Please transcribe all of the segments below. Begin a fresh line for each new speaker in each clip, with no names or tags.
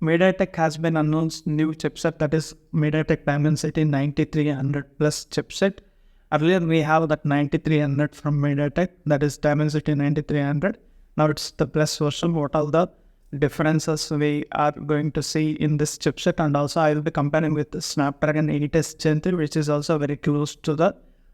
MediaTek has been announced new chipset, that is MediaTek Dimensity 9300 Plus chipset. Earlier we have that 9300 from MediaTek, that is Dimensity 9300. Now it's the Plus version. What are the differences we are going to see in this chipset? And also I will be comparing with the Snapdragon 8S Gen 3, which is also very close to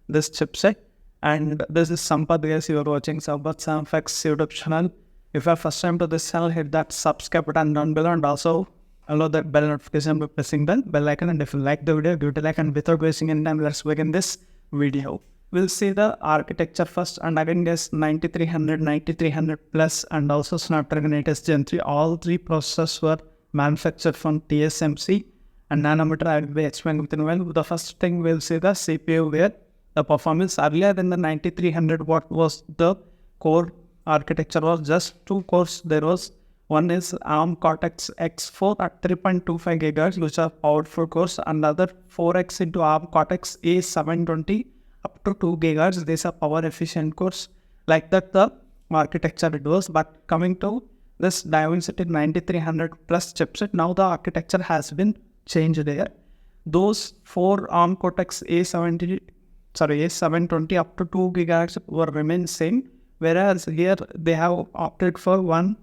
this chipset. And this is Sampath, guys. You are watching Sampath SamFX YouTube channel. If you are first time to this channel, hit that subscribe button down below, and also allow that bell notification by pressing the bell icon. And if you like the video, give it a like. And without wasting any time, let's begin this video. We'll see the architecture first, and again guys, 9300 Plus and also Snapdragon 8S Gen 3, all three processors were manufactured from TSMC and Nanometer. I will be explaining within a while. The first thing we'll see the CPU, where the performance earlier than the 9300, what was the core architecture was just two cores. There was one is ARM Cortex X4 at 3.25 GHz, which are powerful cores, another 4x into ARM Cortex A720 up to 2 GHz. These are power efficient cores. Like that the architecture it was. But coming to this Dimensity 9300 Plus chipset, now the architecture has been changed there. Those four ARM Cortex A720 up to 2 GHz will remain same, whereas here they have opted for one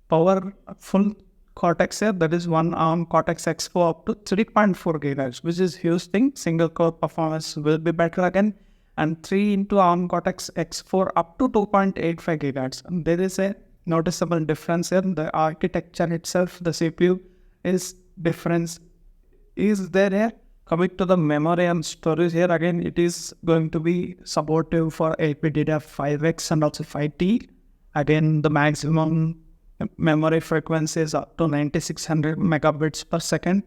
powerful Cortex here, that is one ARM Cortex X4 up to 3.4 GHz, which is huge thing. Single core performance will be better again, and 3 into ARM Cortex X4 up to 2.85 GHz. And there is a noticeable difference here. The architecture itself, the CPU is difference is there here. Coming to the memory and storage, here again it is going to be supportive for LPDDR5X and also 5T. Again, the maximum memory frequency is up to 9600 megabits per second,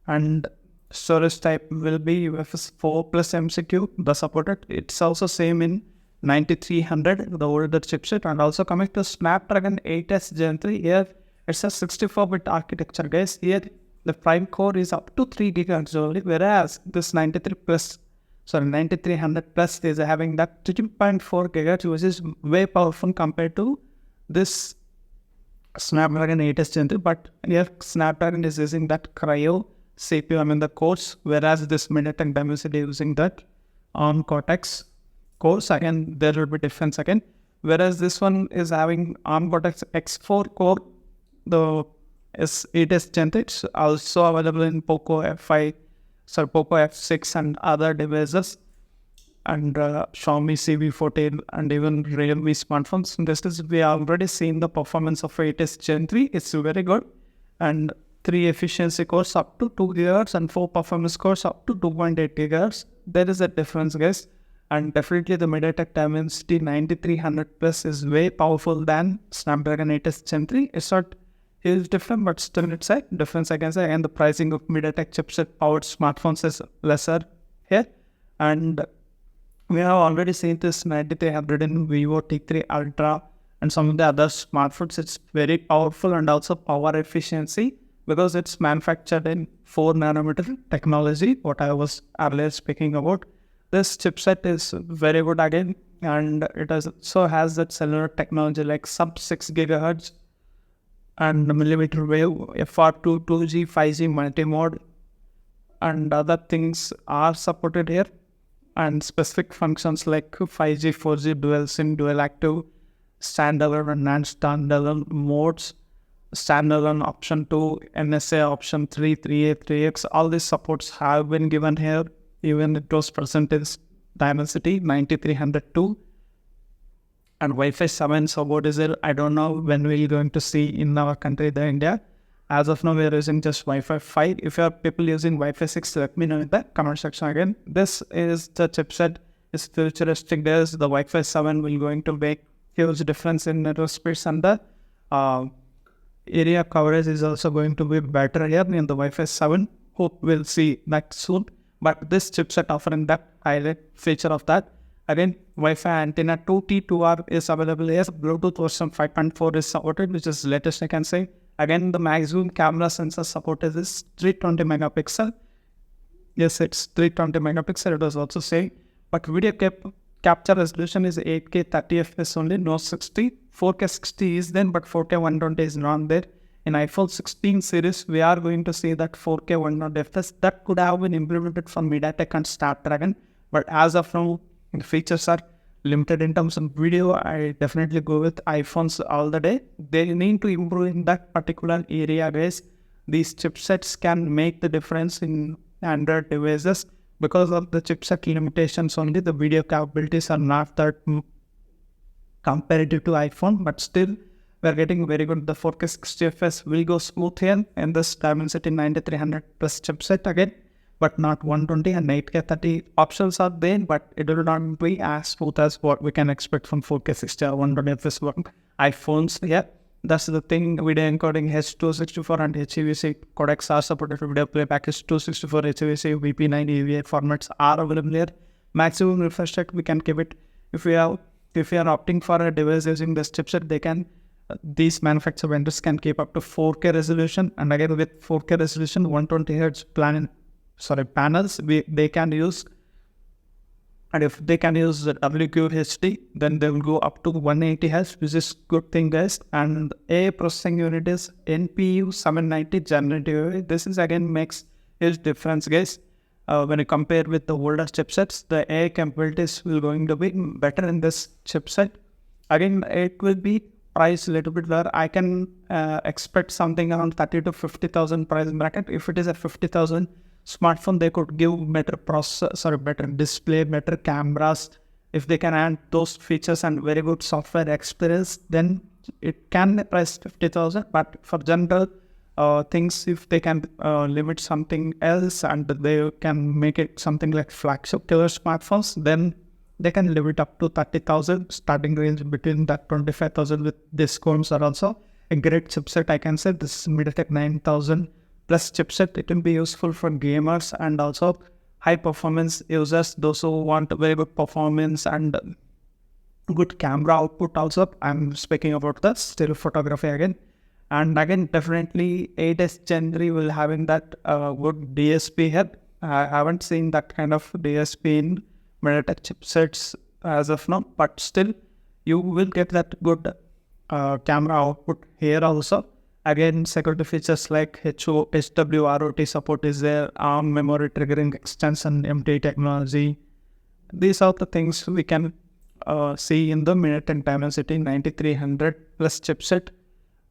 and storage type will be UFS 4 plus MCQ, the supported. It's also same in 9300, the older chipset. And also coming to Snapdragon 8S Gen 3, here it's a 64-bit architecture, guys. Here the prime core is up to 3 GHz only, whereas this 9300 Plus is having that 3.4 GHz, which is way powerful compared to this Snapdragon 8S Gen 3. But here Snapdragon is using that Cryo CPU, the cores, whereas this MediaTek Dimensity using that ARM Cortex cores. Again, there will be difference again. Whereas this one is having ARM Cortex X4 core, the S8S Gen 3. It's also available in Poco F6 and other devices, and Xiaomi CV14 and even Realme smartphones. We already seen the performance of 8S Gen 3. It's very good, and 3 efficiency cores up to 2 GHz and 4 performance cores up to 2.8 GHz. There is a difference, guys. And definitely the MediaTek Dimensity 9300 Plus is way powerful than Snapdragon 8S Gen 3. It's not huge different, but still it's a difference, I can say. And the pricing of MediaTek chipset powered smartphones is lesser here. And we have already seen this 9300 in Vivo T3 Ultra and some of the other smartphones. It's very powerful and also power efficiency, because it's manufactured in 4 nanometer technology, what I was earlier speaking about. This chipset is very good again, and it also has that cellular technology like sub 6 GHz and millimeter wave, FR2, 2G, 5G multi-mode, and other things are supported here. And specific functions like 5G, 4G, dual SIM, dual active, standalone and non-standalone modes, standalone option 2, NSA option 3, 3A, 3X, all these supports have been given here. Even it was present in Dimensity 9302. And Wi-Fi 7 support is there. I don't know when we're going to see in our country, the India. As of now, we are using just Wi-Fi 5. If you are people using Wi-Fi 6, let me know in the comment section again. This is the chipset. It's futuristic. There's the Wi-Fi 7 will going to make huge difference in network speeds, and the area coverage is also going to be better here in the Wi-Fi 7. Hope we'll see that soon. But this chipset offering that highlight feature of that. Again, Wi-Fi antenna 2T2R is available here. Bluetooth version 5.4 is supported, which is latest, I can say. Again, the maximum camera sensor supported is 320 megapixel. Yes, it's 320 megapixel. It was also saying, but video capture resolution is 8K 30 FPS only, no 60. 4K 60 is then, but 4K 120 is not there. in iPhone 16 series, we are going to see that 4K 120 FPS that could have been implemented from MediaTek and Snapdragon. But as of now, the features are limited in terms of video. I definitely go with iPhones all the day. They need to improve in that particular area, guys. These chipsets can make the difference in Android devices. Because of the chipset limitations only, the video capabilities are not that comparative to iPhone, but still we're getting very good. The 4K 60 FPS will go smooth here in this Dimensity 9300 plus chipset again, but not 120 and 8K 30 options are there, but it will not be as smooth as what we can expect from 4K 60 or 120 FPS iPhones. Yeah, that's the thing. Video encoding H264 and HEVC codecs are supported. Video playback is 264 HEVC, VP9 EVA formats are available here. Maximum refresh rate we can keep it. If we are opting for a device using this chipset, they can these manufacturer vendors can keep up to 4K resolution, and again with 4K resolution 120 Hz panels they can use. And if they can use the WQHD, then they will go up to 180 Hz, which is good thing, guys. And AI processing unit is NPU 790 generative AI. This is again makes huge difference, guys. When you compare with the older chipsets, the AI capabilities will going to be better in this chipset. Again, it will be priced a little bit lower. I can expect something around 30 to 50,000 price bracket. If it is a 50,000 smartphone, they could give better processor, better display, better cameras. If they can add those features and very good software experience, then it can be priced 50,000. But for general things, if they can limit something else and they can make it something like flagship killer smartphones, then they can live it up to 30,000. Starting range between that 25,000 with discounts are also a great chipset. I can say this MediaTek 9000 plus chipset. It will be useful for gamers and also high performance users, those who want very good performance and good camera output also. I'm speaking about the still photography again. And again, definitely 8S Gen 3 will having that good DSP here. I haven't seen that kind of DSP in MediaTek chipsets as of now, but still you will get that good camera output here also. Again, security features like HWROT support is there, ARM memory triggering extension, MT technology. These are the things we can see in the MediaTek Dimensity 9300 plus chipset.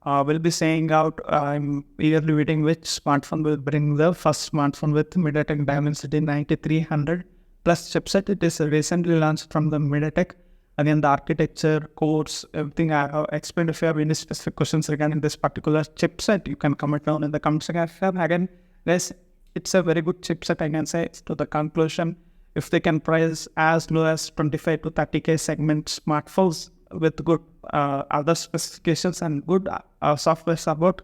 We'll be saying out, I'm eagerly waiting which smartphone will bring the first smartphone with MediaTek Dimensity 9300 plus chipset. It is recently launched from the MediaTek. Again, the architecture, cores, everything I have explained. If you have any specific questions regarding this particular chipset, you can comment down in the comment section. Again, guys, it's a very good chipset, I can say. To the conclusion, if they can price as low as 25 to 30K segment smartphones with good other specifications and good software support,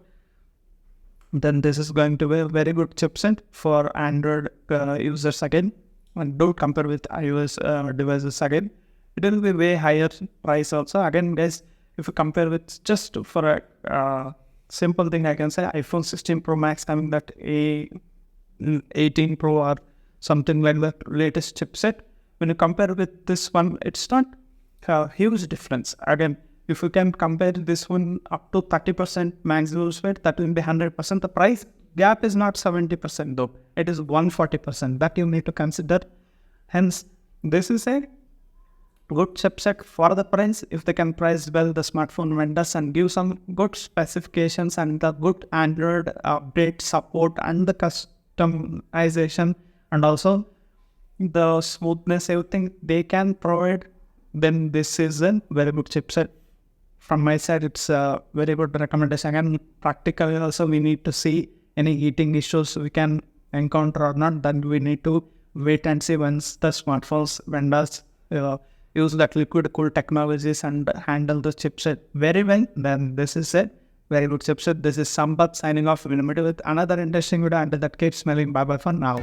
then this is going to be a very good chipset for Android users again. And don't compare with iOS devices again. It will be way higher price also. Again, guys, if you compare with just for a simple thing, I can say iPhone 16 Pro Max having that A18 Pro or something like that latest chipset. When you compare with this one, it's not a huge difference. Again, if you can compare this one up to 30% maximum speed, that will be 100%. The price gap is not 70% though. It is 140%. That you need to consider. Hence, this is a good chipset for the price. If they can price well the smartphone vendors and give some good specifications and the good Android update support and the customization and also the smoothness, everything they can provide, then this is a very good chipset. From my side, it's a very good recommendation. And practically also, we need to see any heating issues we can encounter or not. Then we need to wait and see once the smartphones vendors use that liquid cool technologies and handle the chipset very well. Then this is a very good chipset. This is Sampath signing off. We'll meet with another interesting video. Until that, keep smiling. Bye bye for now.